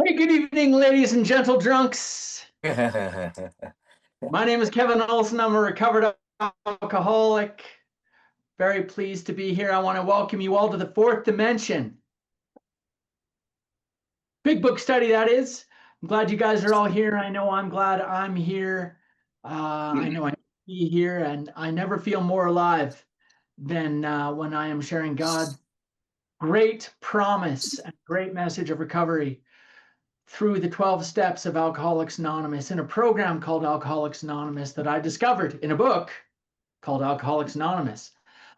Hey, good evening, ladies and gentle drunks. My name is Kevin Olson. I'm a recovered alcoholic. Very pleased to be here. I want to welcome you all to the fourth dimension. Big book study, that is. I'm glad you guys are all here. I know I'm glad I'm here. I know I be here, and I never feel more alive than when I am sharing God's great promise and great message of recovery through the 12 steps of Alcoholics Anonymous in a program called Alcoholics Anonymous that I discovered in a book called Alcoholics Anonymous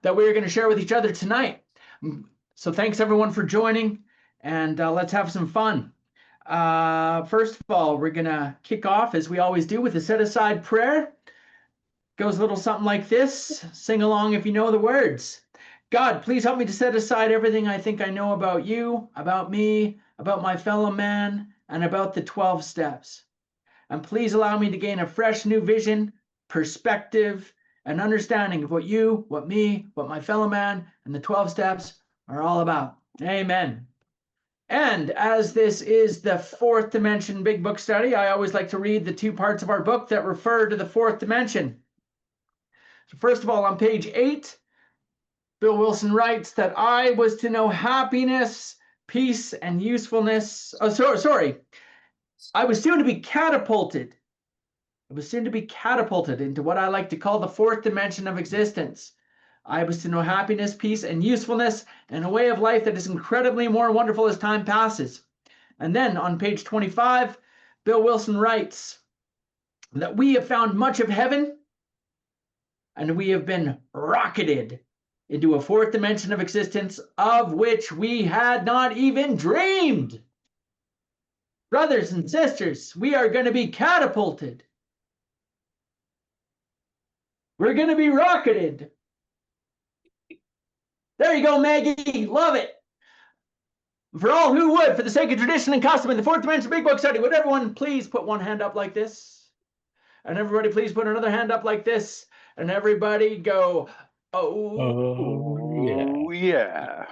that we're going to share with each other tonight. So thanks everyone for joining, and let's have some fun. First of all, we're going to kick off as we always do with a set-aside prayer. Goes a little something like this. Sing along if you know the words. God, please help me to set aside everything I think I know about you, about me, about my fellow man, and about the 12 steps. And please allow me to gain a fresh new vision, perspective, and understanding of what you, what me, what my fellow man, and the 12 steps are all about. Amen. And as this is the fourth dimension big book study, I always like to read the two parts of our book that refer to the fourth dimension. So first of all, on page 8, Bill Wilson writes that I was to know happiness, peace, and usefulness. I was soon to be catapulted. I was soon to be catapulted into what I like to call the fourth dimension of existence. I was to know happiness, peace, and usefulness, and a way of life that is incredibly more wonderful as time passes. And then on page 25, Bill Wilson writes that we have found much of heaven, and we have been rocketed into a fourth dimension of existence of which we had not even dreamed. Brothers and sisters, we are going to be catapulted. We're going to be rocketed. There you go, Maggie. Love it. For all who would, for the sake of tradition and custom in the fourth dimension big book study, would everyone please put one hand up like this? And everybody please put another hand up like this. And everybody go, Oh, yeah.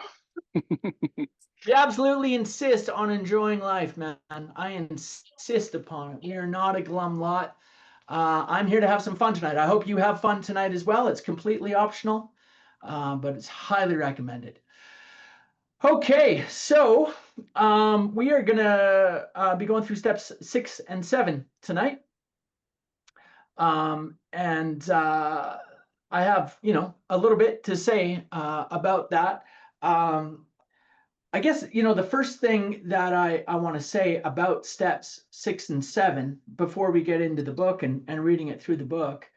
We absolutely insist on enjoying life, man. I insist upon it. We are not a glum lot. I'm here to have some fun tonight. I hope you have fun tonight as well. It's completely optional, but it's highly recommended. Okay, so we are going to be going through steps 6 and 7 tonight. I have, a little bit to say about that. I guess, the first thing that I want to say about steps 6 and 7 before we get into the book and reading it through the book,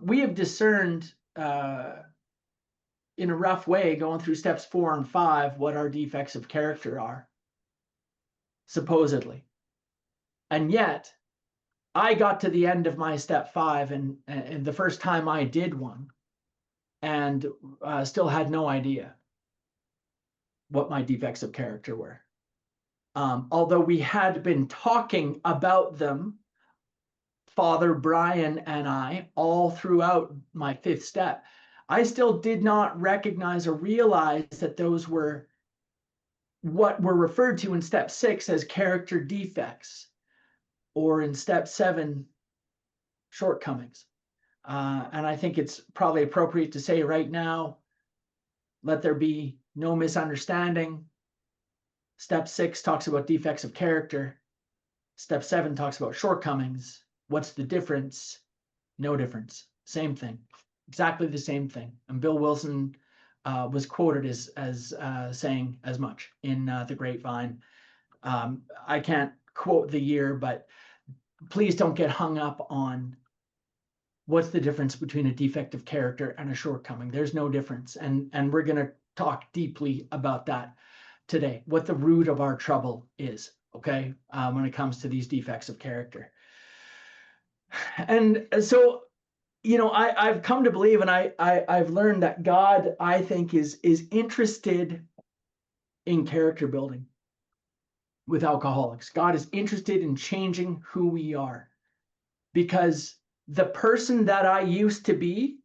we have discerned in a rough way going through steps 4 and 5 what our defects of character are, supposedly. And yet, I got to the end of my step 5 and the first time I did one and still had no idea what my defects of character were. Although we had been talking about them, Father Brian and I, all throughout my 5th step, I still did not recognize or realize that those were what were referred to in step 6 as character defects, or in step 7, shortcomings. And I think it's probably appropriate to say right now, let there be no misunderstanding. Step 6 talks about defects of character. Step 7 talks about shortcomings. What's the difference? No difference. Same thing. Exactly the same thing. And Bill Wilson was quoted as saying as much in The Grapevine. I can't quote the year, but please don't get hung up on what's the difference between a defect of character and a shortcoming. There's no difference. And we're going to talk deeply about that today, what the root of our trouble is, okay, when it comes to these defects of character. And so, I've come to believe, and I've learned that God, I think, is interested in character building with alcoholics. God is interested in changing who we are, because the person that I used to be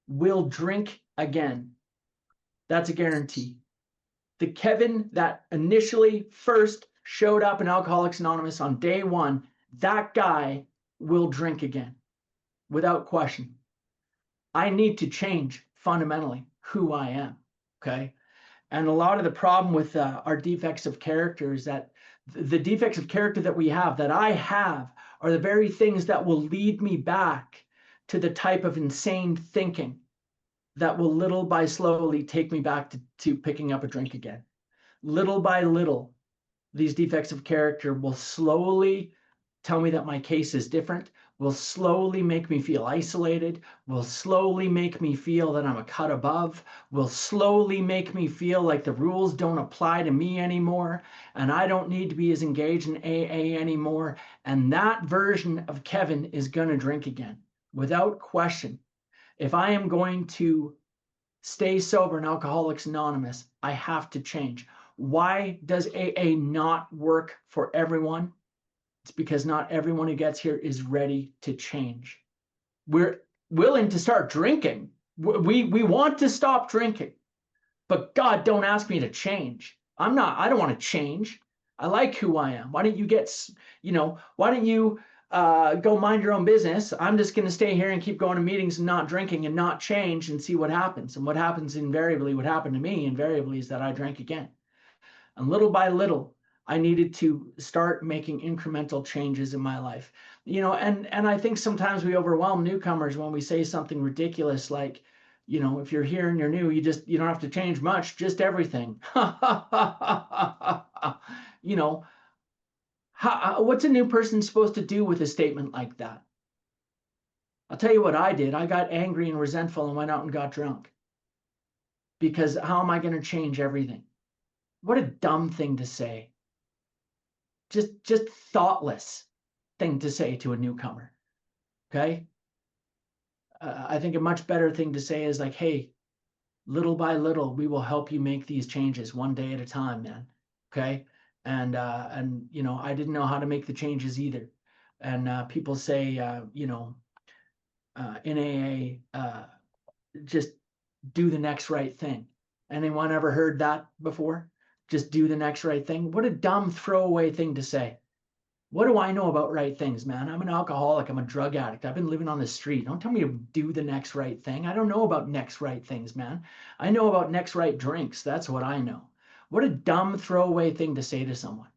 will drink again. That's a guarantee. The Kevin that initially first showed up in Alcoholics Anonymous on day one, that guy will drink again without question. I need to change fundamentally who I am. Okay. And a lot of the problem with our defects of character is that the defects of character that we have, that I have, are the very things that will lead me back to the type of insane thinking that will little by slowly take me back to picking up a drink again. Little by little, these defects of character will slowly tell me that my case is different, will slowly make me feel isolated, will slowly make me feel that I'm a cut above, will slowly make me feel like the rules don't apply to me anymore, and I don't need to be as engaged in AA anymore. And that version of Kevin is going to drink again, without question. If I am going to stay sober in Alcoholics Anonymous, I have to change. Why does AA not work for everyone? It's because not everyone who gets here is ready to change. We're willing to start drinking. We want to stop drinking, but God, don't ask me to change. I don't want to change. I like who I am. Why don't you why don't you go mind your own business? I'm just going to stay here and keep going to meetings and not drinking and not change and see what happens. And what happens invariably, what happened to me invariably, is that I drank again. And little by little, I needed to start making incremental changes in my life. And I think sometimes we overwhelm newcomers when we say something ridiculous like, if you're here and you're new, you don't have to change much, just everything. What's a new person supposed to do with a statement like that? I'll tell you what I did. I got angry and resentful and went out and got drunk. Because how am I going to change everything? What a dumb thing to say. Just thoughtless thing to say to a newcomer. Okay? I think a much better thing to say is like, hey, little by little, we will help you make these changes one day at a time, man. Okay? And I didn't know how to make the changes either. And people say, in AA, just do the next right thing. Anyone ever heard that before? Just do the next right thing. What a dumb throwaway thing to say. What do I know about right things, man? I'm an alcoholic. I'm a drug addict. I've been living on the street. Don't tell me to do the next right thing. I don't know about next right things, man. I know about next right drinks. That's what I know. What a dumb throwaway thing to say to someone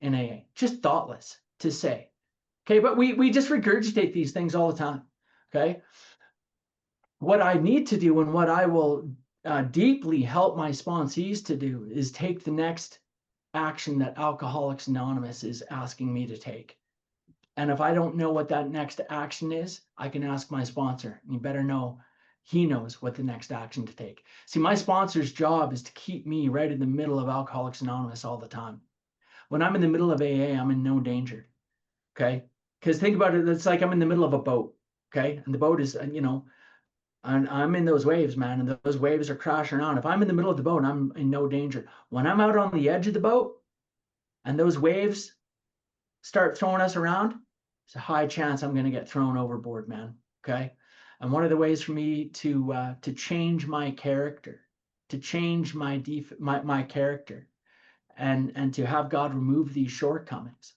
in AA. Just thoughtless to say. Okay, but we just regurgitate these things all the time. Okay. What I need to do and what I will deeply help my sponsees to do is take the next action that Alcoholics Anonymous is asking me to take. And if I don't know what that next action is, I can ask my sponsor. You better know he knows what the next action to take. See, my sponsor's job is to keep me right in the middle of Alcoholics Anonymous all the time. When I'm in the middle of AA, I'm in no danger. Okay? Because think about it, it's like I'm in the middle of a boat. Okay? And the boat is, and I'm in those waves, man, and those waves are crashing on. If I'm in the middle of the boat, I'm in no danger. When I'm out on the edge of the boat and those waves start throwing us around, there's a high chance I'm going to get thrown overboard, man. Okay. And one of the ways for me to change my character, to change my character, and to have God remove these shortcomings,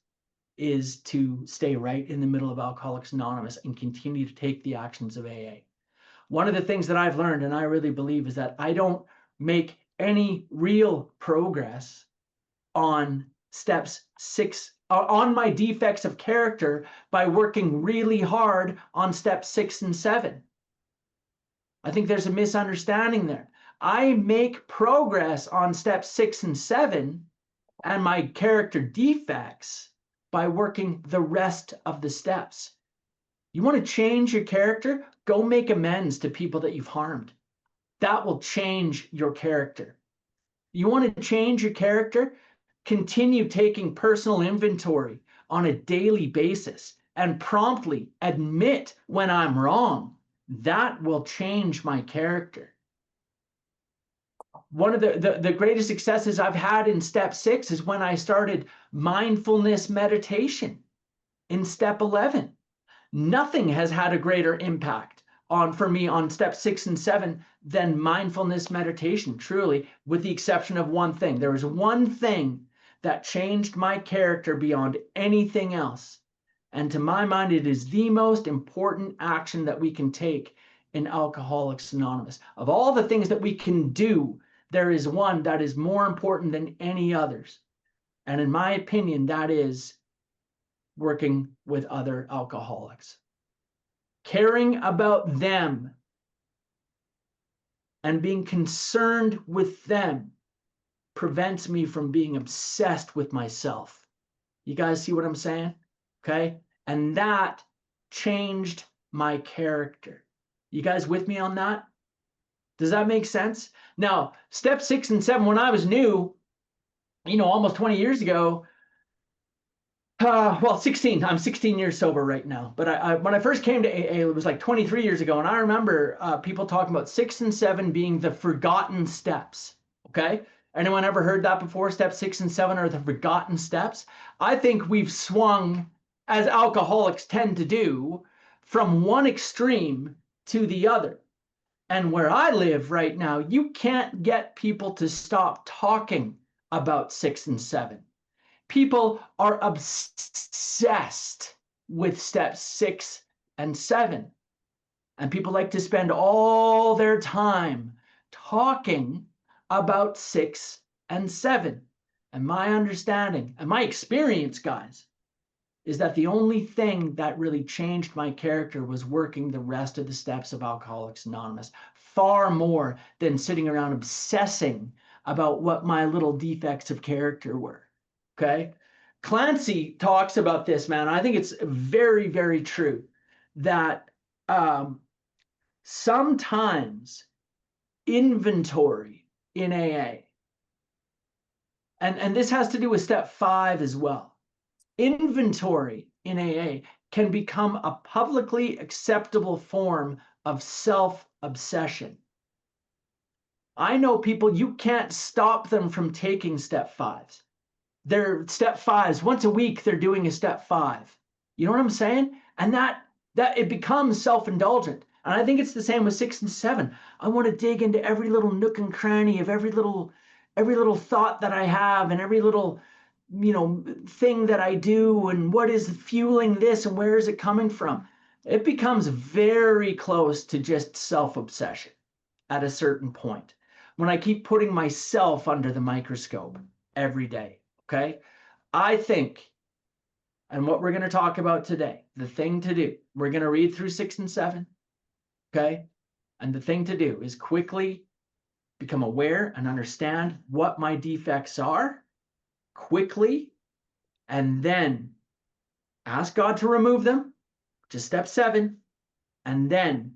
is to stay right in the middle of Alcoholics Anonymous and continue to take the actions of AA. One of the things that I've learned, and I really believe, is that I don't make any real progress on steps 6, on my defects of character, by working really hard on steps 6 and 7. I think there's a misunderstanding there. I make progress on steps 6 and 7 and my character defects by working the rest of the steps. You want to change your character? Go make amends to people that you've harmed. That will change your character. You want to change your character? Continue taking personal inventory on a daily basis and promptly admit when I'm wrong. That will change my character. One of the greatest successes I've had in step 6 is when I started mindfulness meditation in step 11. Nothing has had a greater impact for me on step 6 and 7 than mindfulness meditation, truly, with the exception of one thing. There was one thing that changed my character beyond anything else. And to my mind, it is the most important action that we can take in Alcoholics Anonymous. Of all the things that we can do, there is one that is more important than any others. And in my opinion, that is working with other alcoholics. Caring about them and being concerned with them prevents me from being obsessed with myself. You guys see what I'm saying? Okay. And that changed my character. You guys with me on that? Does that make sense? Now, step 6 and 7, when I was new, almost 20 years ago, well, 16, I'm 16 years sober right now. But when I first came to AA, it was like 23 years ago. And I remember people talking about 6 and 7 being the forgotten steps. Okay. Anyone ever heard that before? Step 6 and 7 are the forgotten steps. I think we've swung, as alcoholics tend to do, from one extreme to the other. And where I live right now, you can't get people to stop talking about 6 and 7. People are obsessed with steps 6 and 7. And people like to spend all their time talking about 6 and 7. And my understanding and my experience, guys, is that the only thing that really changed my character was working the rest of the steps of Alcoholics Anonymous, far more than sitting around obsessing about what my little defects of character were. Okay. Clancy talks about this, man. I think it's very, very true that sometimes inventory in AA, and this has to do with step 5 as well. Inventory in AA can become a publicly acceptable form of self-obsession. I know people, you can't stop them from taking step 5s. They're step 5s. Once a week, they're doing a step 5. You know what I'm saying? And that it becomes self-indulgent. And I think it's the same with 6 and 7. I want to dig into every little nook and cranny of every little thought that I have and every little, thing that I do and what is fueling this and where is it coming from? It becomes very close to just self-obsession at a certain point when I keep putting myself under the microscope every day. Okay. I think, and what we're going to talk about today, the thing to do, we're going to read through 6 and 7. Okay. And the thing to do is quickly become aware and understand what my defects are quickly, and then ask God to remove them, to step 7, and then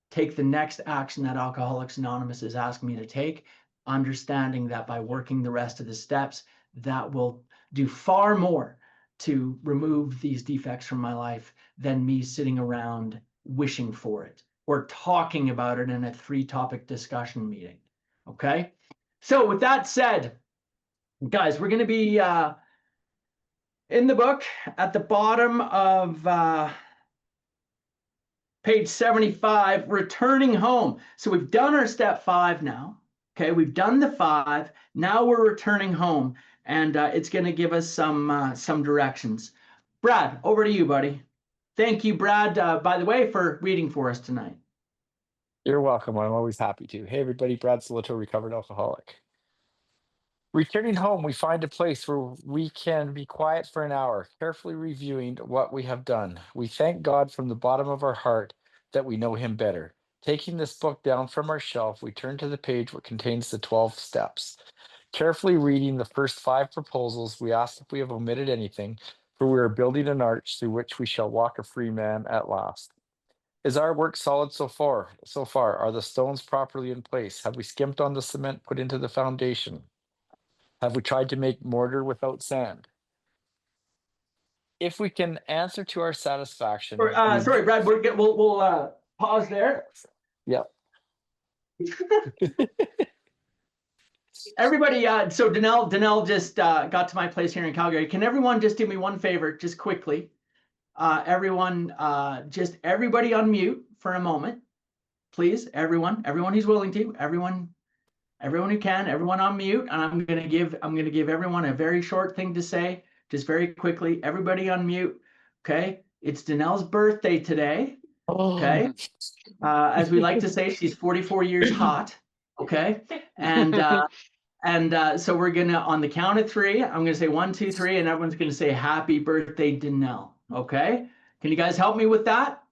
take the next action that Alcoholics Anonymous is asking me to take, understanding that by working the rest of the steps, that will do far more to remove these defects from my life than me sitting around wishing for it or talking about it in a 3-topic discussion meeting. Okay. So with that said, guys, we're going to be in the book at the bottom of page 75, returning home. So we've done our step 5 now. Okay, we've done the 5. Now we're returning home, and it's going to give us some directions. Brad, over to you, buddy. Thank you, Brad, by the way, for reading for us tonight. You're welcome. I'm always happy to. Hey, everybody, Brad Solito, recovered alcoholic. Returning home, we find a place where we can be quiet for an hour, carefully reviewing what we have done. We thank God from the bottom of our heart that we know him better. Taking this book down from our shelf, we turn to the page which contains the 12 steps. Carefully reading the first 5 proposals, we ask if we have omitted anything, for we are building an arch through which we shall walk a free man at last. Is our work solid so far? Are the stones properly in place? Have we skimped on the cement put into the foundation? Have we tried to make mortar without sand? If we can answer to our satisfaction. Sorry, Brad, we'll pause there. Yep. Everybody, so Danelle just got to my place here in Calgary. Can everyone just do me one favor, just quickly? Everyone, just everybody unmute for a moment, please. Everyone who's willing to, everyone Everyone who can, everyone on mute, and I'm gonna give everyone a very short thing to say, just very quickly. Everybody on mute. Okay, it's Danelle's birthday today. Okay, as we like to say, she's 44 years hot. Okay, and so we're gonna, on the count of three, I'm gonna say 1, 2, 3, and everyone's gonna say happy birthday, Danelle. Okay, can you guys help me with that?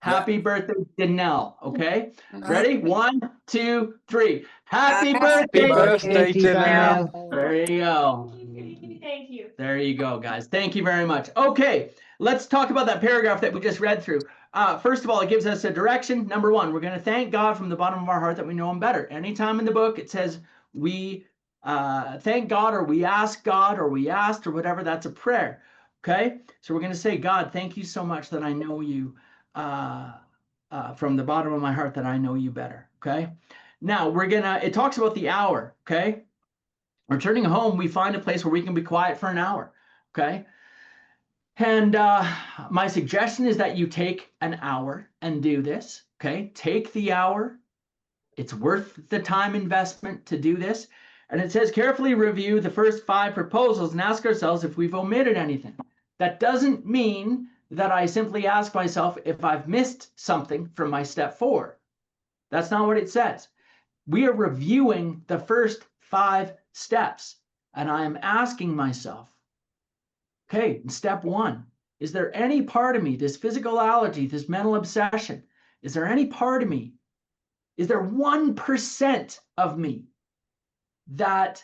Happy birthday, Danelle. Okay, ready? 1, 2, 3. Happy birthday, birthday, Danelle. There you go. Thank you. There you go, guys. Thank you very much. Okay, let's talk about that paragraph that we just read through. First of all, it gives us a direction. Number one, we're going to thank God from the bottom of our heart that we know him better. Anytime in the book it says we thank God, or we ask God, or we asked, or whatever, that's a prayer. Okay, so we're going to say, God, thank you so much that I know you from the bottom of my heart, that I know you better. Okay, now it talks about the hour. Okay, returning home, we find a place where we can be quiet for an hour. Okay, and my suggestion is that you take an hour and do this. Okay, take the hour. It's worth the time investment to do this. And it says, carefully review the first 5 proposals and ask ourselves if we've omitted anything. That doesn't mean that I simply ask myself if I've missed something from my step 4. That's not what it says. We are reviewing the first 5 steps, and I am asking myself, okay, step 1, is there any part of me, this physicality, this mental obsession, is there any part of me, is there 1% of me that,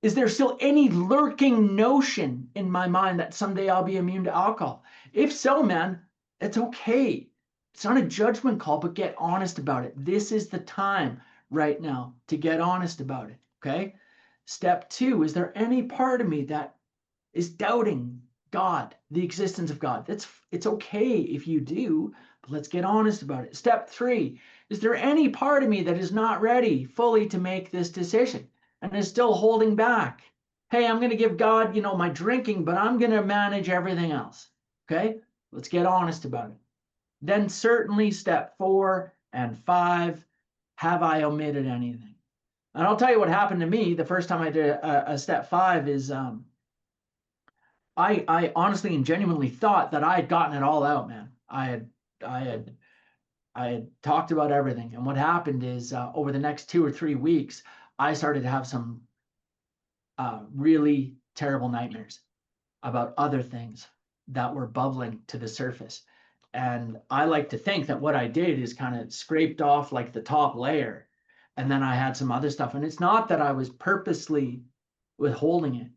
is there still any lurking notion in my mind that someday I'll be immune to alcohol? If so, man, it's okay. It's not a judgment call, but get honest about it. This is the time right now to get honest about it, okay? Step 2, is there any part of me that is doubting God, the existence of God? It's okay if you do, but let's get honest about it. Step 3, is there any part of me that is not ready fully to make this decision and is still holding back? Hey, I'm going to give God, my drinking, but I'm going to manage everything else. Okay, let's get honest about it. Then certainly step 4 and 5, have I omitted anything? And I'll tell you what happened to me the first time I did a step 5 is I honestly and genuinely thought that I had gotten it all out, man. I had talked about everything. And what happened is over the next 2 or 3 weeks, I started to have some really terrible nightmares about other things that were bubbling to the surface. And I like to think that what I did is kind of scraped off like the top layer. And then I had some other stuff. And it's not that I was purposely withholding it.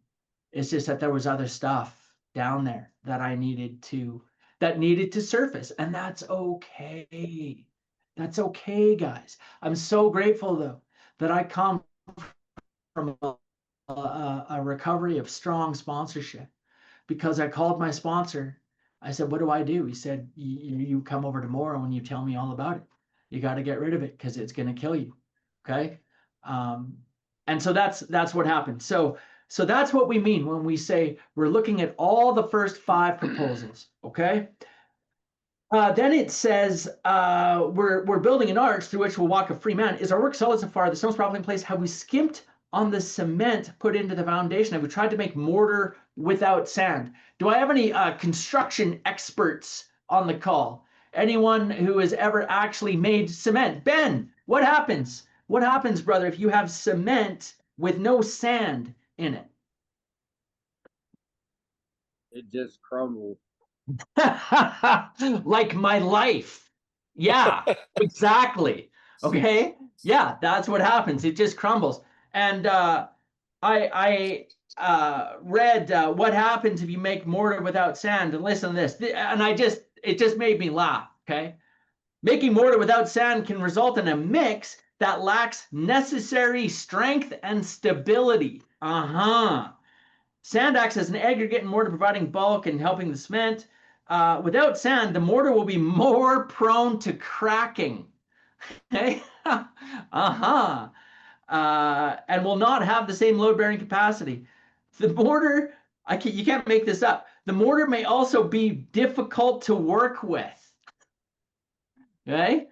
It's just that there was other stuff down there that needed to surface. And that's okay. That's okay, guys. I'm so grateful, though, that I come from a recovery of strong sponsorship, because I called my sponsor. I said, what do I do? He said, you come over tomorrow and you tell me all about it. You got to get rid of it because it's going to kill you. Okay. And so that's what happened. So that's what we mean when we say we're looking at all the first 5 proposals. Okay. Then it says we're building an arch through which we'll walk a free man. Is our work solid so far? The stones properly in place? Have we skimped on the cement put into the foundation? Have we tried to make mortar without sand? Do I have any construction experts on the call? Anyone who has ever actually made cement? Ben, what happens? What happens, brother, if you have cement with no sand in it? It just crumbles. Like my life. Yeah, exactly. Okay. Yeah, that's what happens. It just crumbles. And I read what happens if you make mortar without sand. And listen to this. And it just made me laugh. Okay. Making mortar without sand can result in a mix that lacks necessary strength and stability. Sand acts as an aggregate in mortar, providing bulk and helping the cement. Without sand, the mortar will be more prone to cracking. Okay? And will not have the same load-bearing capacity. The mortar, you can't make this up. The mortar may also be difficult to work with. Okay?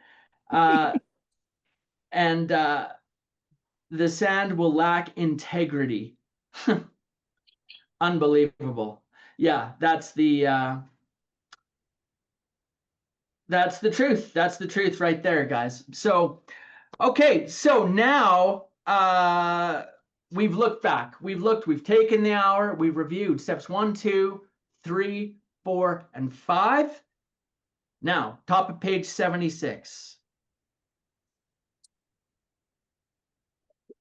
And the sand will lack integrity. Unbelievable. Yeah, that's the truth. That's the truth right there, guys. So, okay, so now we've looked back. We've taken the hour, we've reviewed steps 1, 2, 3, 4, and 5. Now, top of page 76.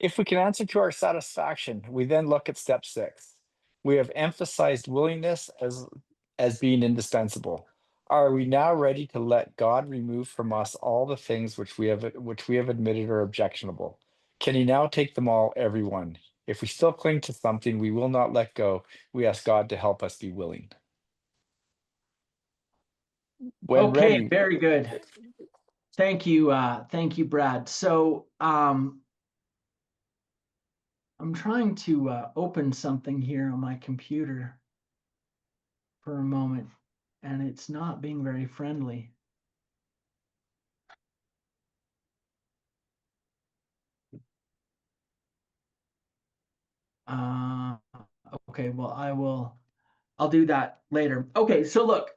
If we can answer to our satisfaction, we then look at step 6. We have emphasized willingness as being indispensable. Are we now ready to let God remove from us all the things which we have admitted are objectionable? Can he now take them all, every one? If we still cling to something we will not let go, we ask God to help us be willing. When Okay, ready, very good. Thank you, Brad. So I'm trying to open something here on my computer for a moment, and it's not being very friendly. Okay, well, I'll do that later. Okay, so look,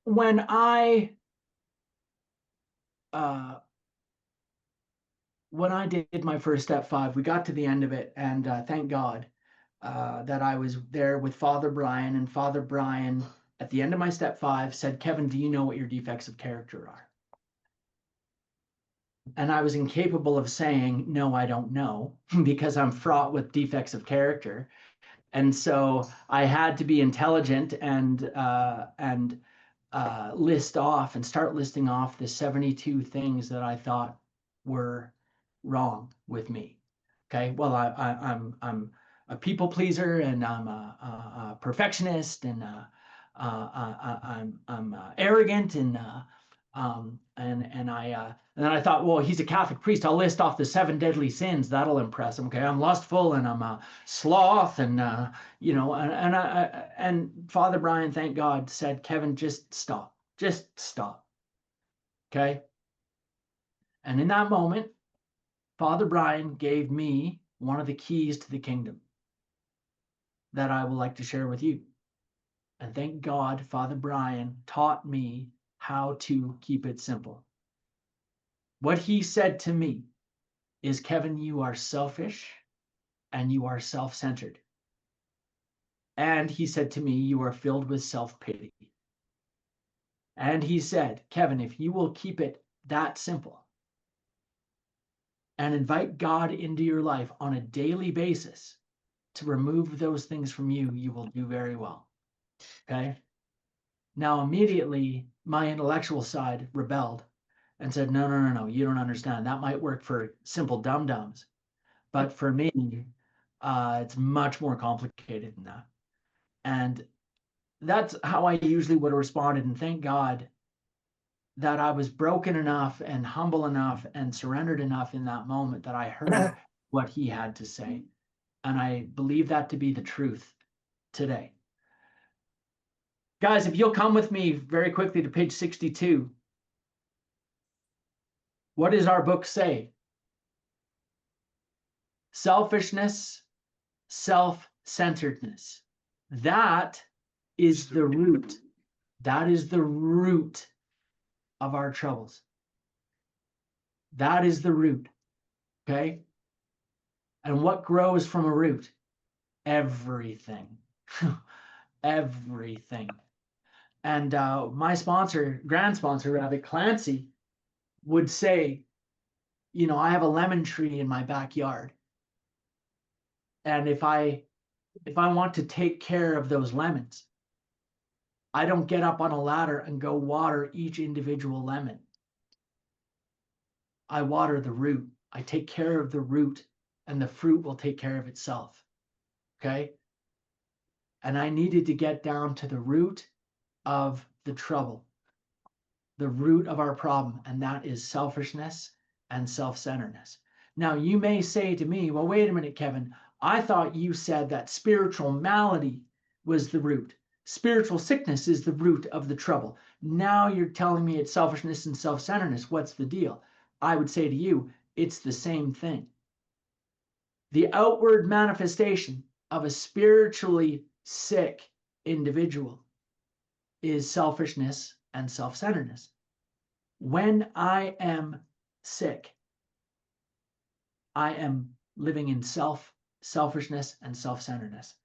when I did my first step 5, we got to the end of it, and thank God that I was there with Father Brian, and Father Brian at the end of my step 5 said, "Kevin, do you know what your defects of character are?" And I was incapable of saying, "No, I don't know," because I'm fraught with defects of character. And so I had to be intelligent and list off and start listing off the 72 things that I thought were wrong with me. Okay, well, I'm a people pleaser, and I'm a perfectionist, and I'm arrogant, and then I thought, well, he's a Catholic priest. I'll list off the 7 deadly sins. That'll impress him. Okay, I'm lustful, and I'm a sloth, and and Father Brian, thank God, said, "Kevin, just stop. Just stop." Okay. And in that moment, Father Brian gave me one of the keys to the kingdom that I would like to share with you. And thank God, Father Brian taught me how to keep it simple. What he said to me is, "Kevin, you are selfish and you are self-centered." And he said to me, "You are filled with self-pity." And he said, "Kevin, if you will keep it that simple and invite God into your life on a daily basis to remove those things from you, you will do very well." Okay. Now, immediately, my intellectual side rebelled and said, "No, no, no, no, you don't understand. That might work for simple dum-dums. But for me, it's much more complicated than that." And that's how I usually would have responded. And thank God that I was broken enough and humble enough and surrendered enough in that moment that I heard what he had to say. And I believe that to be the truth today. Guys, if you'll come with me very quickly to page 62. What does our book say? Selfishness, self-centeredness. That is the root. That is the root of our troubles. That is the root. Okay? And what grows from a root? Everything. Everything. And my sponsor, grand sponsor, Rabbi Clancy, would say, I have a lemon tree in my backyard. And if I want to take care of those lemons, I don't get up on a ladder and go water each individual lemon. I water the root. I take care of the root, and the fruit will take care of itself. Okay? And I needed to get down to the root of the trouble, the root of our problem, and that is selfishness and self-centeredness. Now, you may say to me, "Well, wait a minute, Kevin. I thought you said that spiritual malady was the root. Spiritual sickness is the root of the trouble. Now you're telling me it's selfishness and self-centeredness. What's the deal?" I would say to you, it's the same thing. The outward manifestation of a spiritually sick individual is selfishness and self-centeredness. When I am sick, I am living in selfishness and self-centeredness.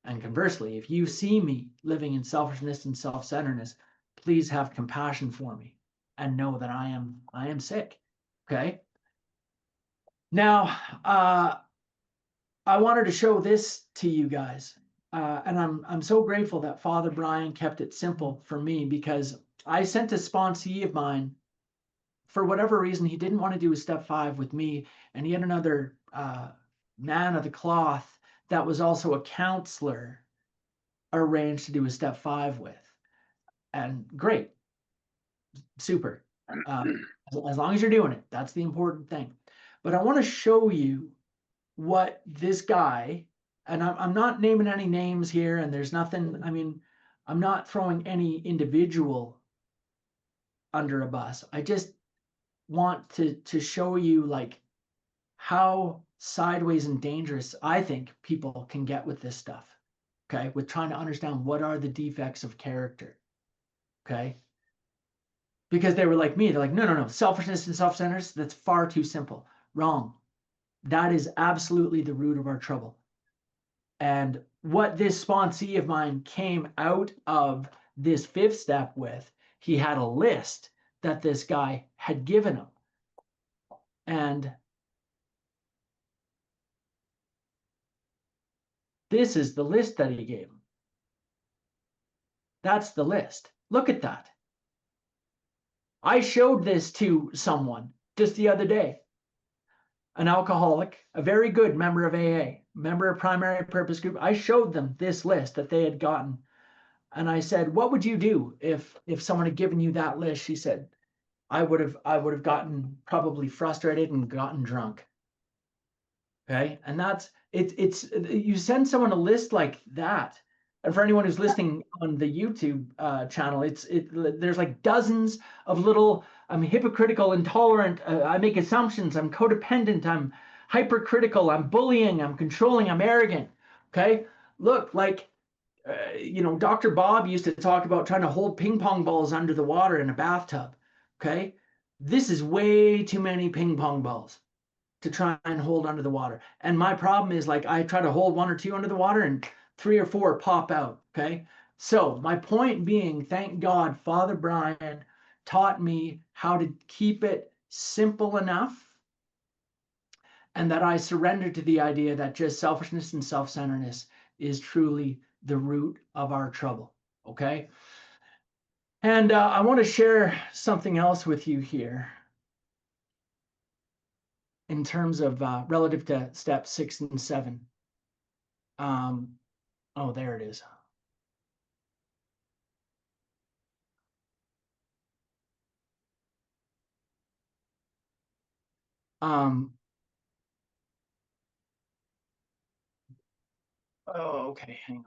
And conversely, if you see me living in selfishness and self-centeredness, please have compassion for me and know that I am sick. Okay. Now, I wanted to show this to you guys, and I'm so grateful that Father Brian kept it simple for me, because I sent a sponsee of mine. For whatever reason, he didn't want to do a step 5 with me, and he had another man of the cloth that was also a counselor arranged to do a step 5 with. And great, super. As long as you're doing it, that's the important thing. But I want to show you what this guy, and I'm not naming any names here, and there's nothing, I mean, I'm not throwing any individual under a bus. I just want to show you like how sideways and dangerous I think people can get with this stuff. Okay, with trying to understand what are the defects of character. Okay, because they were like me, they're like, no, selfishness and self-centeredness, that's far too simple. Wrong. That is absolutely the root of our trouble. And what this sponsee of mine came out of this 5th step with, he had a list that this guy had given him. And this is the list that he gave him. That's the list. Look at that. I showed this to someone just the other day, an alcoholic, a very good member of AA, member of Primary Purpose Group. I showed them this list that they had gotten. And I said, what would you do if someone had given you that list? She said, I would have gotten probably frustrated and gotten drunk. Okay. And that's it's you send someone a list like that. And for anyone who's listening on the YouTube channel, there's like dozens of little, I'm hypocritical, intolerant, I make assumptions, I'm codependent, I'm hypercritical, I'm bullying, I'm controlling, I'm arrogant. Okay. Look, like, Dr. Bob used to talk about trying to hold ping pong balls under the water in a bathtub. Okay. This is way too many ping pong balls to try and hold under the water. And my problem is, like, I try to hold 1 or 2 under the water and 3 or 4 pop out. Okay. So my point being, thank God, Father Brian taught me how to keep it simple enough, and that I surrendered to the idea that just selfishness and self-centeredness is truly the root of our trouble. Okay. And I want to share something else with you here in terms of relative to step 6 and 7. Oh, there it is. Oh, okay, hang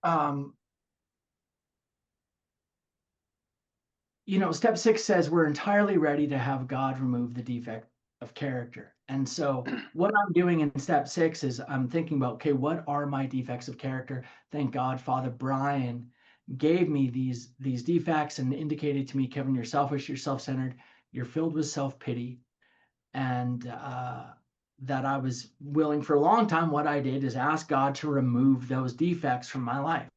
on. Step 6 says we're entirely ready to have God remove the defect of character. And so what I'm doing in step 6 is I'm thinking about, okay, what are my defects of character? Thank God, Father Brian gave me these defects and indicated to me, Kevin, you're selfish, you're self-centered, you're filled with self-pity. And that I was willing for a long time. What I did is ask God to remove those defects from my life.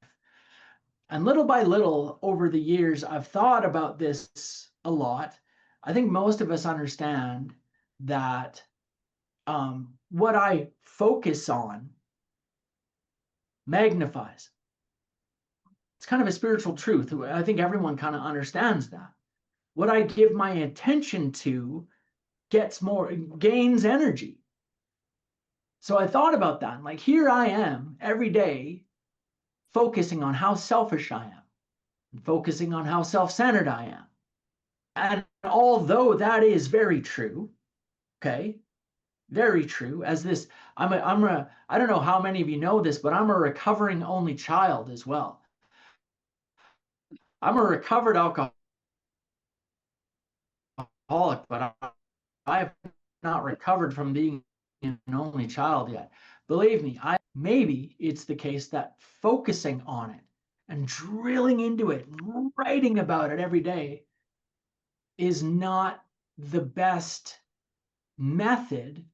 And little by little over the years, I've thought about this a lot. I think most of us understand that what I focus on magnifies. It's kind of a spiritual truth. I think everyone kind of understands that. What I give my attention to gains energy. So I thought about that. Like, here I am every day focusing on how selfish I am, and focusing on how self-centered I am. And although that is very true, okay, very true, as this, I don't know how many of you know this, but I'm a recovering only child as well. I'm a recovered alcoholic, but I have not recovered from being an only child yet. Believe me, maybe it's the case that focusing on it and drilling into it, writing about it every day is not the best method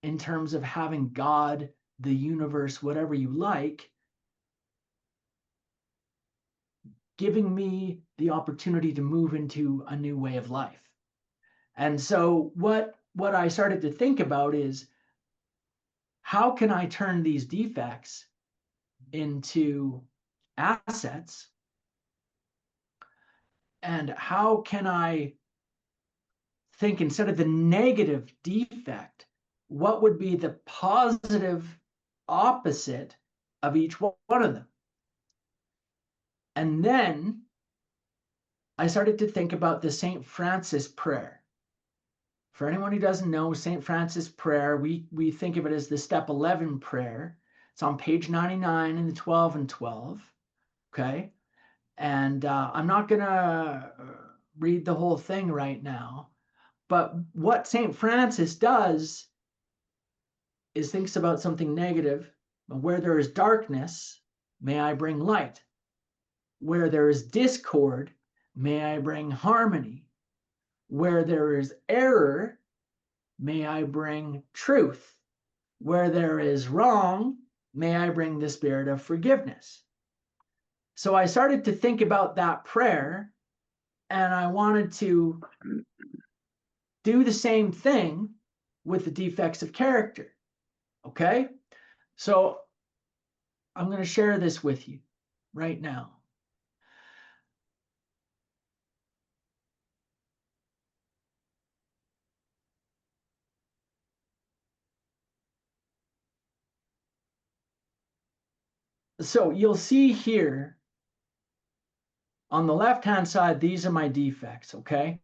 in terms of having God, the universe, whatever you like, giving me the opportunity to move into a new way of life. And so what I started to think about is, how can I turn these defects into assets? And how can I think, instead of the negative defect, what would be the positive opposite of each one of them? And then I started to think about the St. Francis prayer. For anyone who doesn't know, St. Francis prayer, we think of it as the step 11 prayer. It's on page 99 in the 12 and 12. Okay. And I'm not going to read the whole thing right now. But what St. Francis does is thinks about something negative. Where there is darkness, may I bring light. Where there is discord, may I bring harmony. Where there is error, may I bring truth. Where there is wrong, may I bring the spirit of forgiveness. So I started to think about that prayer, and I wanted to do the same thing with the defects of character. Okay? So I'm going to share this with you right now. So you'll see here on the left-hand side, these are my defects, okay?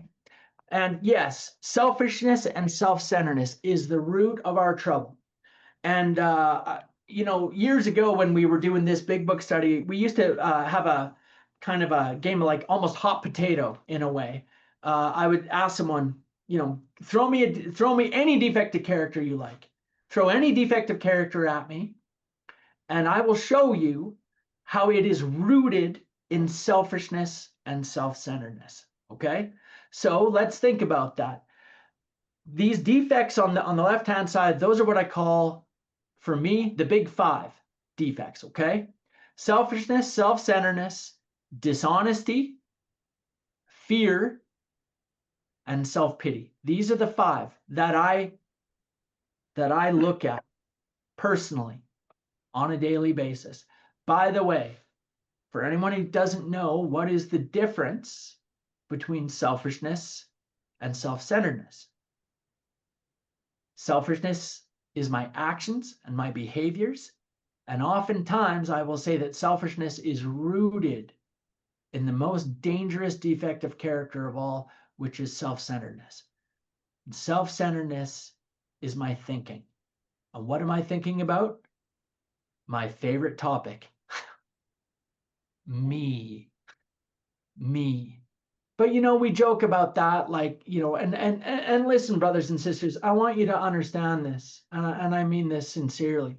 And yes, selfishness and self-centeredness is the root of our trouble. And, years ago when we were doing this big book study, we used to have a kind of a game of like almost hot potato in a way. I would ask someone, throw me any defective character you like. Throw any defective character at me, and I will show you how it is rooted in selfishness and self-centeredness. Okay? So let's think about that. These defects on the left-hand side, those are what I call, for me, the big 5 defects, okay? Selfishness, self-centeredness, dishonesty, fear, and self-pity. These are the 5 that I look at personally on a daily basis. By the way, for anyone who doesn't know, what is the difference between selfishness and self-centeredness? Selfishness is my actions and my behaviors. And oftentimes I will say that selfishness is rooted in the most dangerous defect of character of all, which is self-centeredness. Self-centeredness is my thinking. And what am I thinking about? My favorite topic. Me. But we joke about that, like, and listen, brothers and sisters, I want you to understand this, and I mean this sincerely,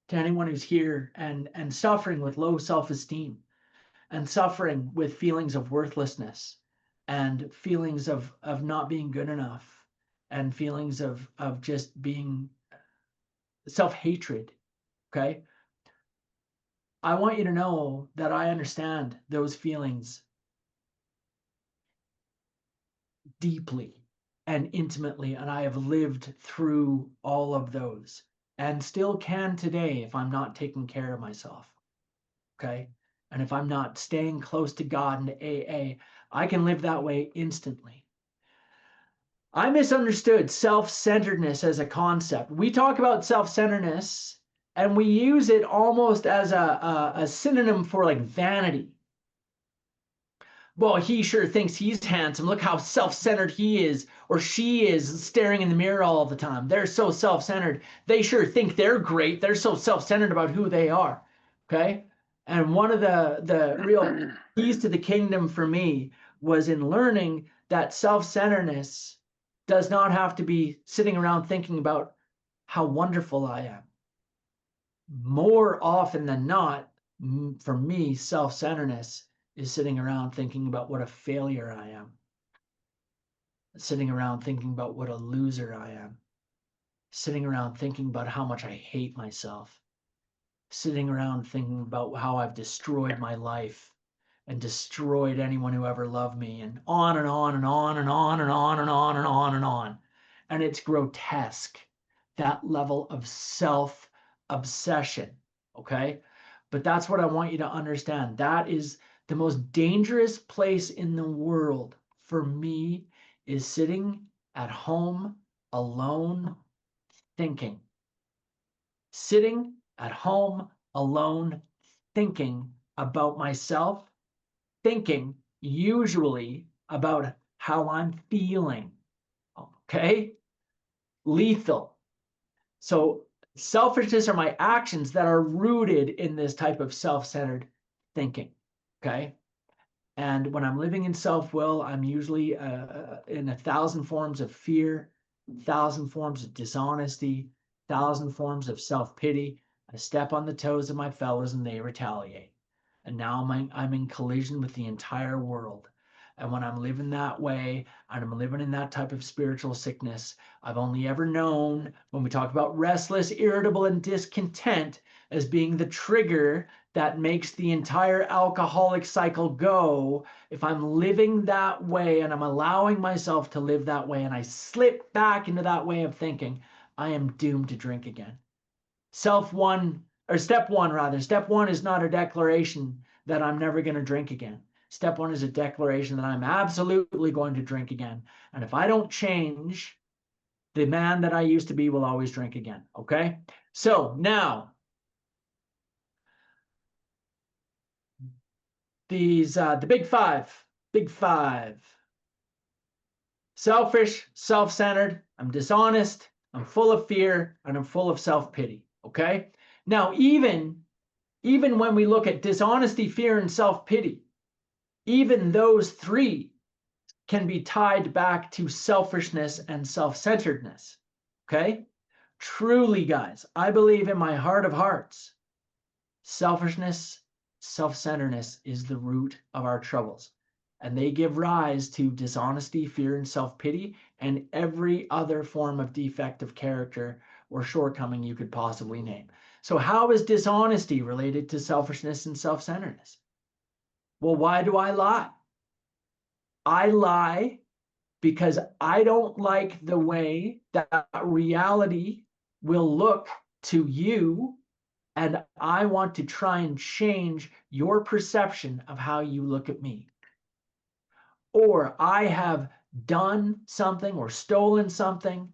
to anyone who's here and suffering with low self-esteem, and suffering with feelings of worthlessness, and feelings of not being good enough, and feelings of just being self-hatred. Okay? I want you to know that I understand those feelings deeply and intimately, and I have lived through all of those and still can today if I'm not taking care of myself. Okay? And if I'm not staying close to God and AA, I can live that way instantly. I misunderstood self-centeredness as a concept. We talk about self-centeredness and we use it almost as a synonym for like vanity. Well, he sure thinks he's handsome. Look how self-centered he is, or she is, staring in the mirror all the time. They're so self-centered. They sure think they're great. They're so self-centered about who they are. Okay? And one of the real keys to the kingdom for me was in learning that self-centeredness does not have to be sitting around thinking about how wonderful I am. More often than not, for me, self-centeredness is sitting around thinking about what a failure I am. Sitting around thinking about what a loser I am. Sitting around thinking about how much I hate myself. Sitting around thinking about how I've destroyed my life and destroyed anyone who ever loved me, and on and on and on and on and on and on and on and on. And it's grotesque, that level of self-obsession, okay? But that's what I want you to understand. That is the most dangerous place in the world for me, is sitting at home alone thinking. Sitting at home alone thinking about myself, thinking usually about how I'm feeling. Okay? Lethal. So selfishness are my actions that are rooted in this type of self-centered thinking. Okay? And when I'm living in self-will, I'm usually in 1,000 forms of fear, 1,000 forms of dishonesty, 1,000 forms of self-pity. I step on the toes of my fellows and they retaliate. And now I'm in collision with the entire world. And when I'm living that way, and I'm living in that type of spiritual sickness, I've only ever known, when we talk about restless, irritable, and discontent as being the trigger that makes the entire alcoholic cycle go. If I'm living that way and I'm allowing myself to live that way and I slip back into that way of thinking, I am doomed to drink again. Step one is not a declaration that I'm never going to drink again. Step one is a declaration that I'm absolutely going to drink again. And if I don't change, the man that I used to be will always drink again. Okay? So now, the big five. Selfish, self-centered, I'm dishonest, I'm full of fear, and I'm full of self-pity. Okay? Now, even when we look at dishonesty, fear, and self-pity, even those three can be tied back to selfishness and self-centeredness. Okay? Truly, guys, I believe in my heart of hearts, selfishness, self-centeredness is the root of our troubles. And they give rise to dishonesty, fear, and self-pity, and every other form of defect of character or shortcoming you could possibly name. So how is dishonesty related to selfishness and self-centeredness? Well, why do I lie? I lie because I don't like the way that reality will look to you, and I want to try and change your perception of how you look at me. Or I have done something or stolen something,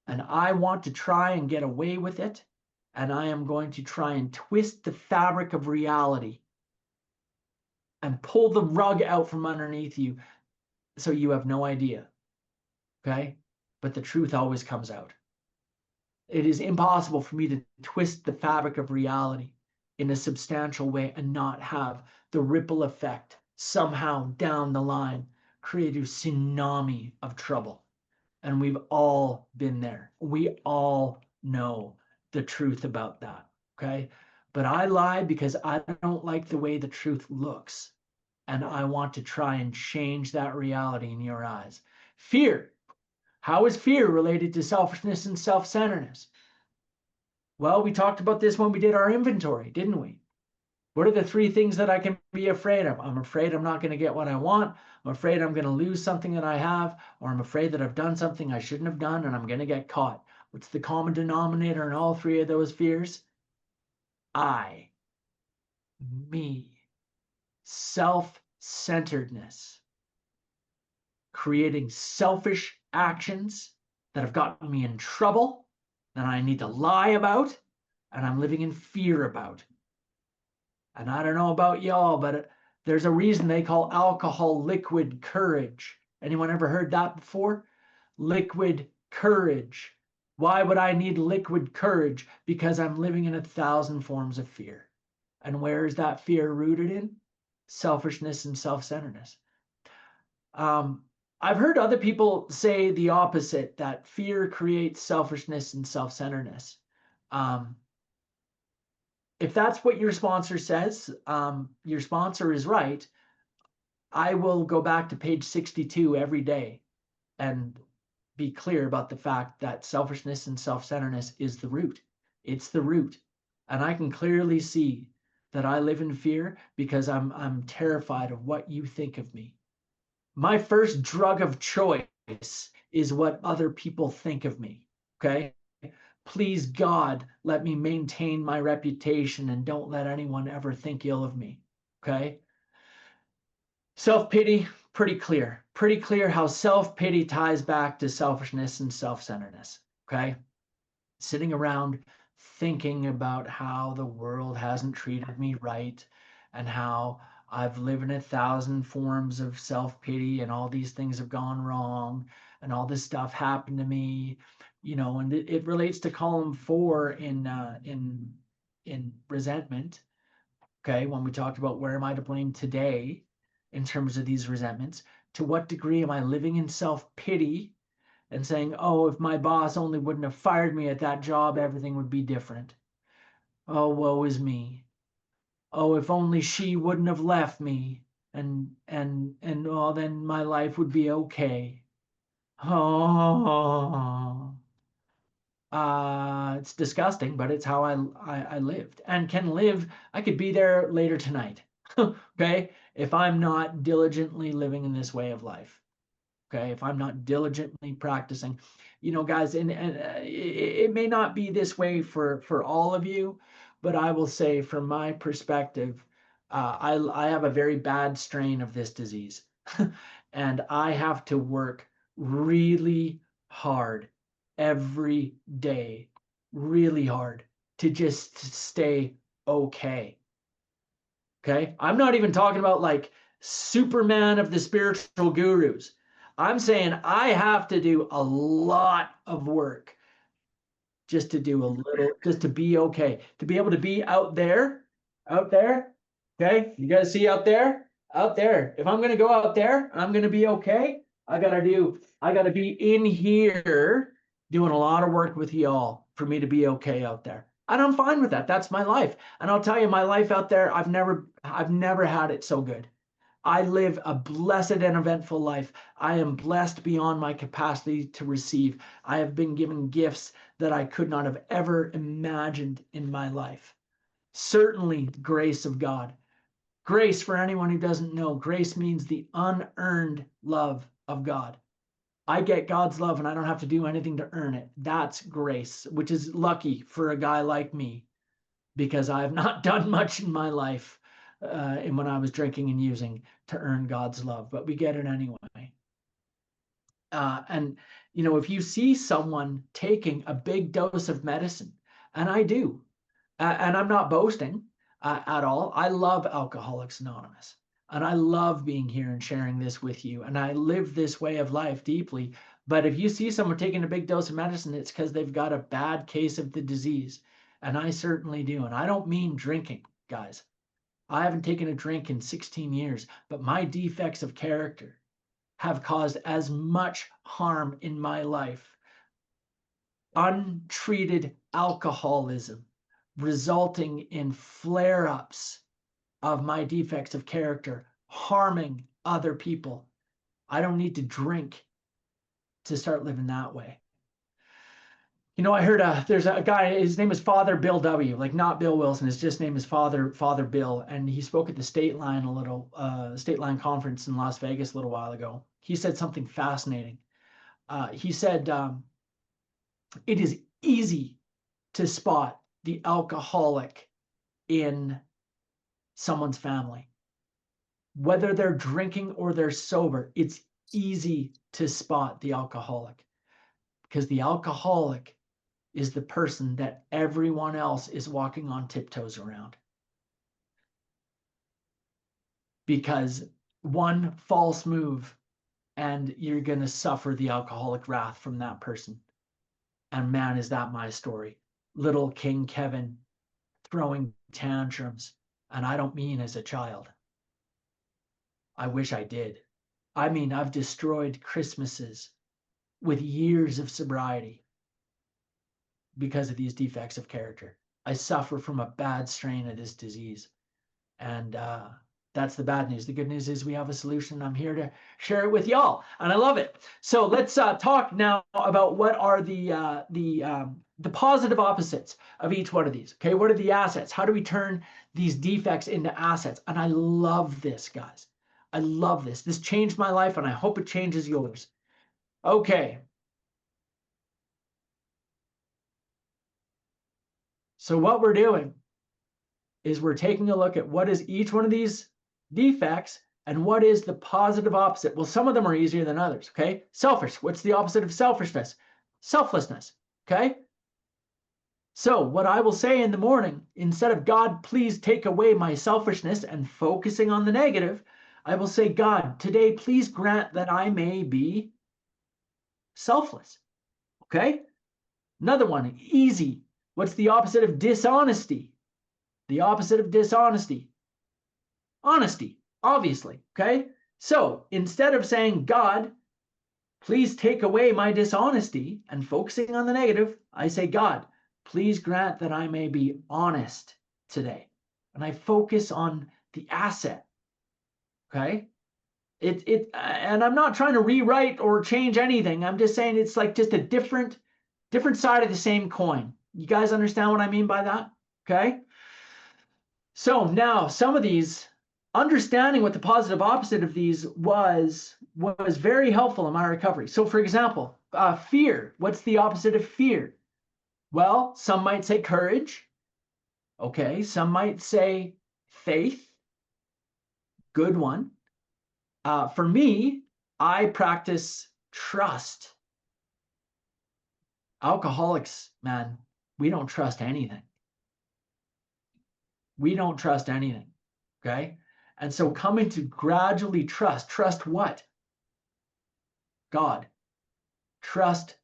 and I want to try and get away with it, and I am going to try and twist the fabric of reality and pull the rug out from underneath you so you have no idea. Okay? But the truth always comes out. It is impossible for me to twist the fabric of reality in a substantial way and not have the ripple effect somehow down the line create a tsunami of trouble. And we've all been there. We all know the truth about that. Okay? But I lie because I don't like the way the truth looks. And I want to try and change that reality in your eyes. Fear. How is fear related to selfishness and self-centeredness? Well, we talked about this when we did our inventory, didn't we? What are the three things that I can be afraid of? I'm afraid I'm not going to get what I want. I'm afraid I'm going to lose something that I have, or I'm afraid that I've done something I shouldn't have done and I'm going to get caught. What's the common denominator in all three of those fears? Me, self-centeredness, creating selfish actions that have gotten me in trouble, that I need to lie about, and I'm living in fear about. And I don't know about y'all, but there's a reason they call alcohol liquid courage. Anyone ever heard that before? Liquid courage. Why would I need liquid courage? Because I'm living in 1,000 forms of fear. And where is that fear rooted in? Selfishness and self-centeredness. I've heard other people say the opposite, that fear creates selfishness and self-centeredness. If that's what your sponsor says, your sponsor is right. I will go back to page 62 every day and be clear about the fact that selfishness and self-centeredness is the root. It's the root. And I can clearly see that I live in fear because I'm terrified of what you think of me. My first drug of choice is what other people think of me. Okay? Please, God, let me maintain my reputation and don't let anyone ever think ill of me. Okay? Self-pity, pretty clear how self-pity ties back to selfishness and self-centeredness. Okay? Sitting around thinking about how the world hasn't treated me right and how I've lived in 1,000 forms of self-pity and all these things have gone wrong and all this stuff happened to me, and it relates to column 4 in resentment. Okay, when we talked about where am I to blame today in terms of these resentments, to what degree am I living in self-pity and saying, oh, if my boss only wouldn't have fired me at that job, everything would be different. Oh, woe is me. Oh, if only she wouldn't have left me, and oh, then my life would be okay. Oh, it's disgusting, but it's how I lived and can live. I could be there later tonight. Okay, if I'm not diligently living in this way of life. Okay, if I'm not diligently practicing, guys, and it may not be this way for all of you, but I will say from my perspective, I have a very bad strain of this disease, and I have to work really hard every day, really hard to just stay okay. Okay, I'm not even talking about like Superman of the spiritual gurus. I'm saying I have to do a lot of work just to do a little, just to be okay, to be able to be out there. Okay, you guys see out there. If I'm going to go out there, I'm going to be okay. I got to be in here doing a lot of work with y'all for me to be okay out there. And I'm fine with that. That's my life. And I'll tell you, my life out there, I've never had it so good. I live a blessed and eventful life. I am blessed beyond my capacity to receive. I have been given gifts that I could not have ever imagined in my life. Certainly, grace of God. Grace, for anyone who doesn't know, grace means the unearned love of God. I get God's love and I don't have to do anything to earn it. That's grace, which is lucky for a guy like me because I have not done much in my life and when I was drinking and using to earn God's love, but we get it anyway. And if you see someone taking a big dose of medicine, and I do, and I'm not boasting at all. I love Alcoholics Anonymous, and I love being here and sharing this with you. And I live this way of life deeply. But if you see someone taking a big dose of medicine, it's because they've got a bad case of the disease. And I certainly do. And I don't mean drinking, guys. I haven't taken a drink in 16 years, but my defects of character have caused as much harm in my life. Untreated alcoholism resulting in flare-ups of my defects of character, harming other people. I don't need to drink to start living that way. I heard there's a guy, his name is Father Bill W., like not Bill Wilson, his just name is Father Bill, and he spoke at the State Line conference in Las Vegas a little while ago. He said something fascinating. He said, it is easy to spot the alcoholic in someone's family. Whether they're drinking or they're sober, it's easy to spot the alcoholic because the alcoholic is the person that everyone else is walking on tiptoes around. Because one false move and you're going to suffer the alcoholic wrath from that person. And man, is that my story. Little King Kevin throwing tantrums. And I don't mean as a child. I wish I did. I mean, I've destroyed Christmases with years of sobriety because of these defects of character. I suffer from a bad strain of this disease. And that's the bad news. The good news is we have a solution. I'm here to share it with y'all, and I love it. So let's talk now about what are the positive opposites of each one of these. Okay, what are the assets? How do we turn these defects into assets? And I love this, guys. I love this. This changed my life, and I hope it changes yours. Okay. So what we're doing is we're taking a look at what is each one of these defects and what is the positive opposite. Well, some of them are easier than others, okay? Selfish, what's the opposite of selfishness? Selflessness, okay? So what I will say in the morning, instead of God, please take away my selfishness and focusing on the negative, I will say, God, today, please grant that I may be selfless, okay? Another one, easy. What's the opposite of dishonesty? The opposite of dishonesty, honesty, obviously, okay? So instead of saying, God, please take away my dishonesty and focusing on the negative, I say, God, please grant that I may be honest today. And I focus on the asset, okay? And I'm not trying to rewrite or change anything. I'm just saying it's like just a different side of the same coin. You guys understand what I mean by that? Okay? So now some of these, understanding what the positive opposite of these was very helpful in my recovery. So for example, fear. What's the opposite of fear? Well, some might say courage. Okay, some might say faith. Good one. For me, I practice trust. Alcoholics, man, we don't trust anything. We don't trust anything, okay? And so coming to gradually trust what? God. Trust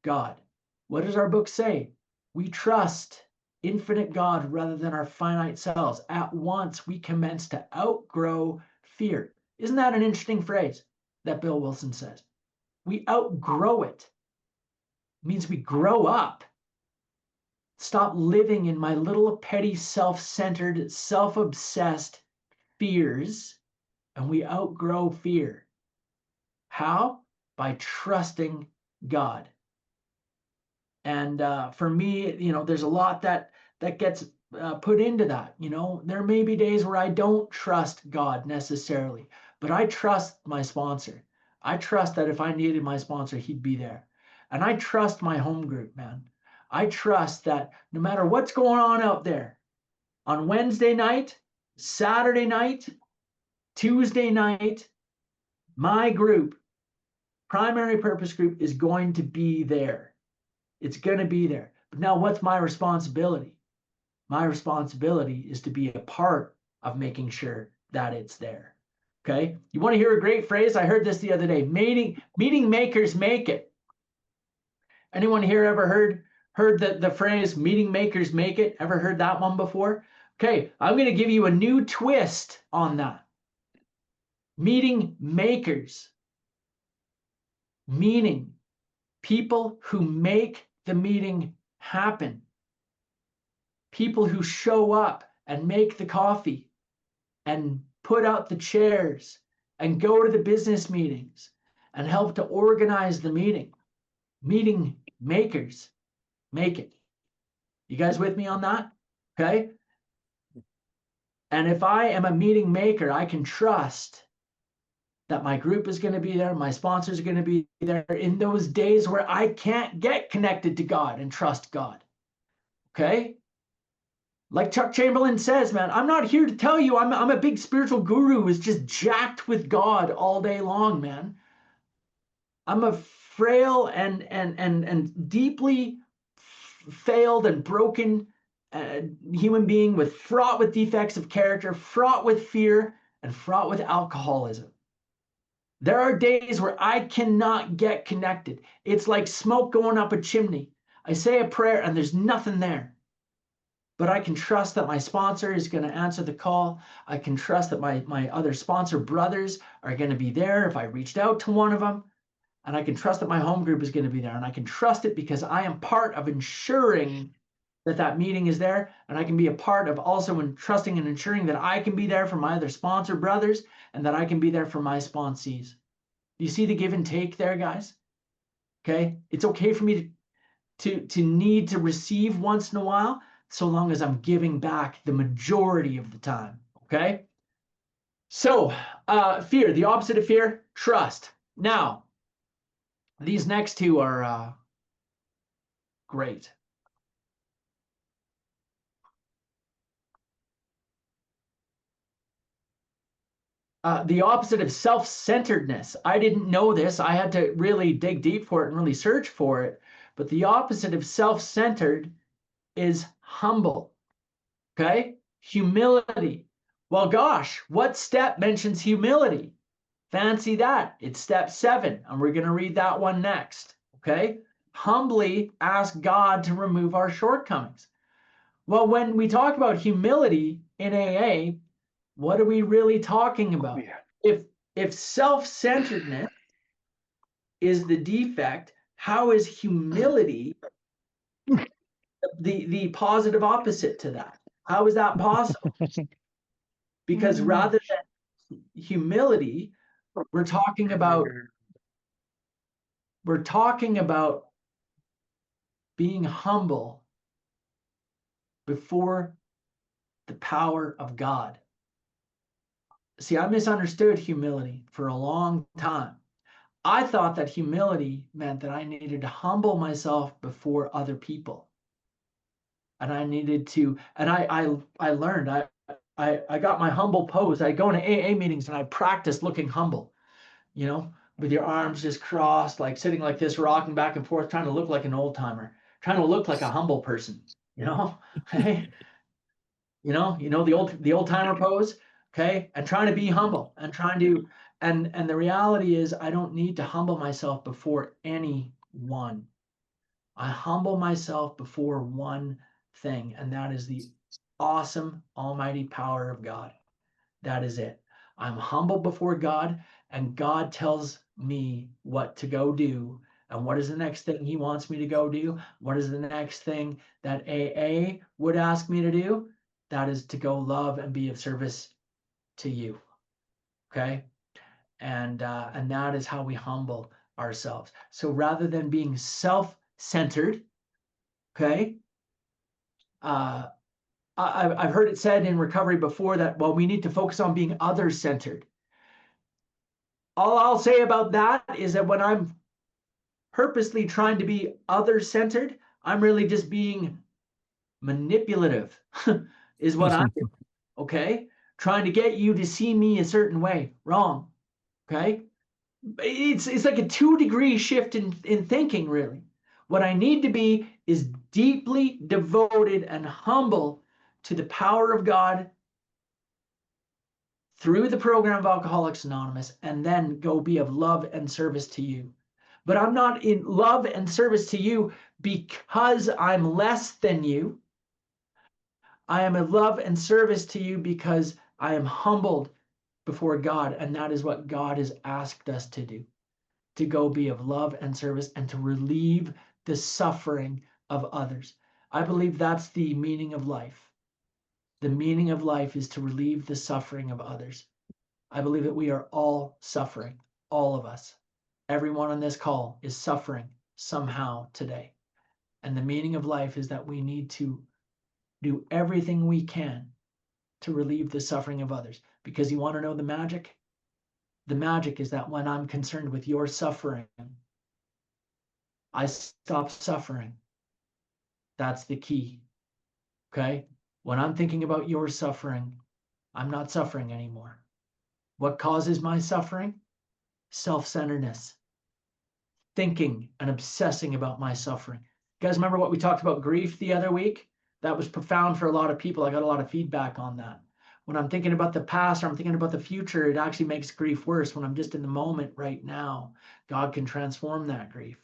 God. What does our book say? We trust infinite God rather than our finite selves. At once we commence to outgrow fear. Isn't that an interesting phrase that Bill Wilson says? We outgrow it. It means we grow up. Stop living in my little petty self-centered, self-obsessed fears, and we outgrow fear. How? By trusting God. And for me, there's a lot that gets put into that. There may be days where I don't trust God necessarily, but I trust my sponsor. I trust that if I needed my sponsor, he'd be there. And I trust my home group, man. I trust that no matter what's going on out there, on Wednesday night, Saturday night, Tuesday night, my group, primary purpose group, is going to be there. It's going to be there. But now what's my responsibility? My responsibility is to be a part of making sure that it's there. Okay? You want to hear a great phrase? I heard this the other day. Meeting makers make it. Anyone here ever heard the phrase meeting makers make it? Ever heard that one before? Okay, I'm going to give you a new twist on that. Meeting makers, meaning people who make the meeting happen. People who show up and make the coffee and put out the chairs and go to the business meetings and help to organize the meeting. Meeting makers make it. You guys with me on that? Okay. And if I am a meeting maker, I can trust that my group is going to be there, my sponsors are going to be there in those days where I can't get connected to God and trust God. Okay? Like Chuck Chamberlain says, man, I'm not here to tell you I'm a big spiritual guru who's just jacked with God all day long, man. I'm a frail and deeply failed and broken human being fraught with defects of character, fraught with fear, and fraught with alcoholism. There are days where I cannot get connected. It's like smoke going up a chimney. I say a prayer and there's nothing there. but I can trust that my sponsor is going to answer the call. I can trust that my other sponsor brothers are going to be there if I reached out to one of them. And I can trust that my home group is going to be there. And I can trust it because I am part of ensuring that that meeting is there. And I can be a part of also trusting and ensuring that I can be there for my other sponsor brothers and that I can be there for my sponsees. Do you see the give and take there, guys? Okay. It's okay for me to need to receive once in a while, so long as I'm giving back the majority of the time. Okay. So fear, the opposite of fear, trust. Now, these next two are great. The opposite of self-centeredness. I didn't know this. I had to really dig deep for it and really search for it. But the opposite of self-centered is humble. Okay? Humility. Well, gosh, what step mentions humility? Fancy that. It's step 7, and we're going to read that one next. Okay? Humbly ask God to remove our shortcomings. Well, when we talk about humility in AA, what are we really talking about? If self-centeredness is the defect, how is humility the positive opposite to that? How is that possible? Because rather than humility, we're talking about being humble before the power of God. See, I misunderstood humility for a long time. I thought that humility meant that I needed to humble myself before other people. And I needed to, and I learned, I got my humble pose. I go into AA meetings and I practice looking humble, you know, with your arms just crossed, like sitting like this, rocking back and forth, trying to look like an old timer, trying to look like a humble person, you know, hey, you know the old timer pose, okay, and trying to be humble and trying to, and the reality is I don't need to humble myself before anyone. I humble myself before one thing, and that is the awesome almighty power of God. That is it. I'm humble before God, and God tells me what to go do. And what is the next thing he wants me to go do? What is the next thing that AA would ask me to do? That is to go love and be of service to you. Okay? And that is how we humble ourselves. So rather than being self-centered, okay, I've heard it said in recovery before that, well, we need to focus on being other-centered. All I'll say about that is that when I'm purposely trying to be other-centered, I'm really just being manipulative, is what I'm doing, okay? Trying to get you to see me a certain way. Wrong, okay? It's like a 2-degree shift in thinking, really. What I need to be is deeply devoted and humble to the power of God through the program of Alcoholics Anonymous, and then go be of love and service to you. But I'm not in love and service to you because I'm less than you. I am in love and service to you because I am humbled before God, and that is what God has asked us to do, to go be of love and service and to relieve the suffering of others. I believe that's the meaning of life. The meaning of life is to relieve the suffering of others. I believe that we are all suffering, all of us. Everyone on this call is suffering somehow today. And the meaning of life is that we need to do everything we can to relieve the suffering of others. Because you want to know the magic? The magic is that when I'm concerned with your suffering, I stop suffering. That's the key. Okay? When I'm thinking about your suffering, I'm not suffering anymore. What causes my suffering? Self-centeredness. Thinking and obsessing about my suffering. You guys remember what we talked about grief the other week? That was profound for a lot of people. I got a lot of feedback on that. When I'm thinking about the past or I'm thinking about the future, it actually makes grief worse. When I'm just in the moment right now, God can transform that grief.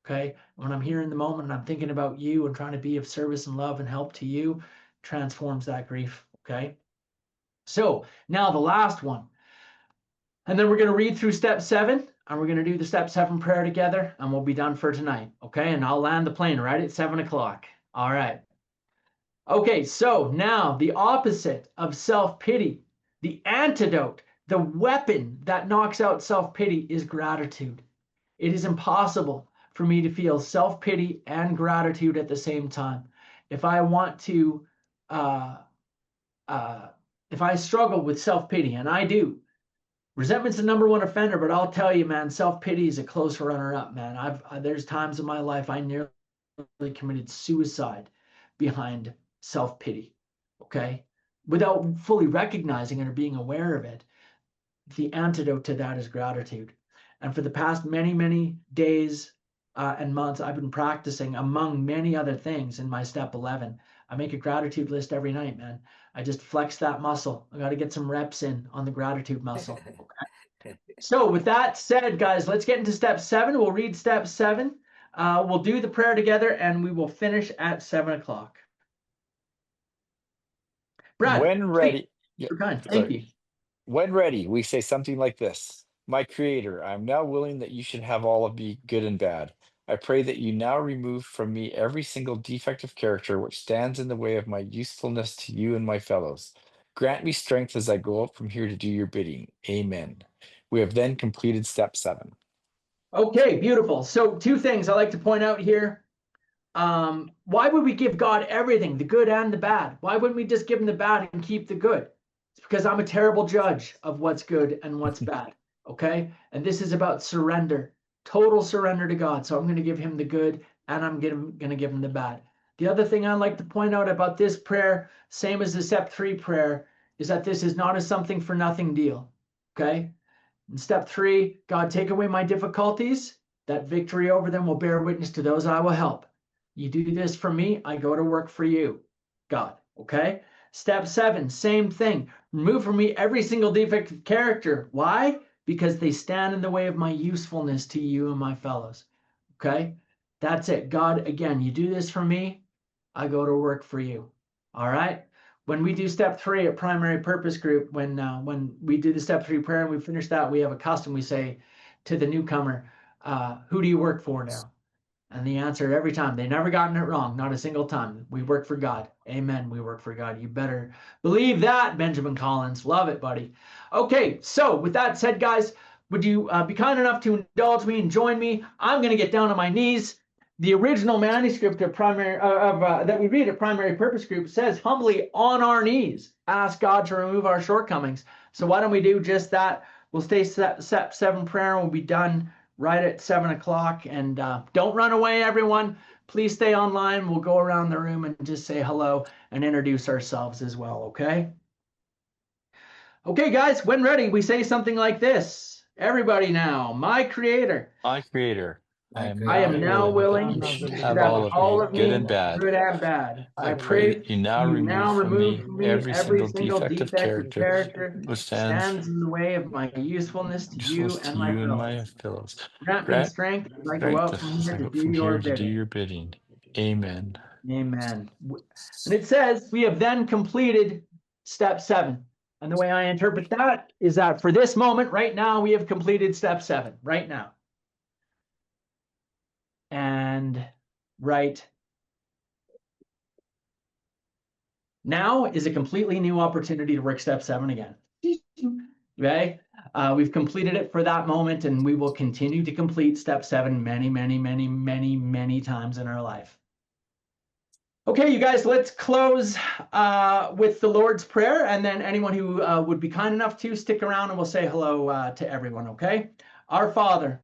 Okay? When I'm here in the moment and I'm thinking about you and trying to be of service and love and help to you, transforms that grief. Okay. So now the last one. And then we're going to read through step 7 and we're going to do the step 7 prayer together and we'll be done for tonight. Okay. And I'll land the plane right at 7 o'clock. All right. Okay. So now the opposite of self-pity, the antidote, the weapon that knocks out self-pity is gratitude. It is impossible for me to feel self-pity and gratitude at the same time. If I want to, if I struggle with self-pity, and I do, resentment's the number one offender, but I'll tell you, man, self-pity is a close runner-up, man. There's times in my life I nearly committed suicide behind self-pity, okay? Without fully recognizing it or being aware of it. The antidote to that is gratitude. And for the past many, many days and months, I've been practicing, among many other things, in my step 11. I make a gratitude list every night, man. I just flex that muscle. I got to get some reps in on the gratitude muscle. Okay. So with that said, guys, let's get into step 7. We'll read step 7. We'll do the prayer together and we will finish at 7 o'clock. Brad, when ready, thank you. When ready, we say something like this. My Creator, I am now willing that you should have all of me, good and bad. I pray that you now remove from me every single defect of character which stands in the way of my usefulness to you and my fellows. Grant me strength as I go out from here to do your bidding. Amen. We have then completed step 7. Okay, beautiful. So 2 things I like to point out here. Why would we give God everything, the good and the bad? Why wouldn't we just give him the bad and keep the good? It's because I'm a terrible judge of what's good and what's bad. Okay. And this is about surrender, total surrender to God. So I'm going to give him the good and I'm going to give him the bad. The other thing I like to point out about this prayer, same as the step 3 prayer, is that this is not a something for nothing deal. Okay. In step 3, God, take away my difficulties. That victory over them will bear witness to those I will help. You do this for me, I go to work for you, God. Okay. Step 7, same thing. Remove from me every single defect of character. Why? Because they stand in the way of my usefulness to you and my fellows. Okay. That's it. God, again, you do this for me, I go to work for you. All right. When we do step 3 at Primary Purpose Group, when we do the step 3 prayer and we finish that, we have a custom. We say to the newcomer, who do you work for now? And the answer every time, they never gotten it wrong, not a single time. We work for God. Amen. We work for God. You better believe that, Benjamin Collins. Love it, buddy. Okay, so with that said, guys, would you be kind enough to indulge me and join me? I'm going to get down on my knees. The original manuscript of that we read at Primary Purpose Group says humbly on our knees, ask God to remove our shortcomings. So why don't we do just that? We'll stay step 7 prayer and we'll be done right at 7 o'clock. And don't run away, everyone. Please stay online. We'll go around the room and just say hello and introduce ourselves as well, okay? Okay, guys, when ready, we say something like this. Everybody now, my Creator. My Creator, I am now willing that you to should have all of me, good and bad. good and bad. I pray that you now remove from me every single defect of character which stands in the way of my usefulness to you and my fellows. Grant me strength as I go out from here to do your bidding. Amen. Amen. And it says we have then completed step 7. And the way I interpret that is that for this moment, right now, we have completed step 7, right now. And right now is a completely new opportunity to work step 7 again. Okay, we've completed it for that moment, and we will continue to complete step 7 many, many, many, many, many times in our life. Okay, you guys, let's close with the Lord's Prayer, and then anyone who would be kind enough to stick around and we'll say hello to everyone, okay? Our Father,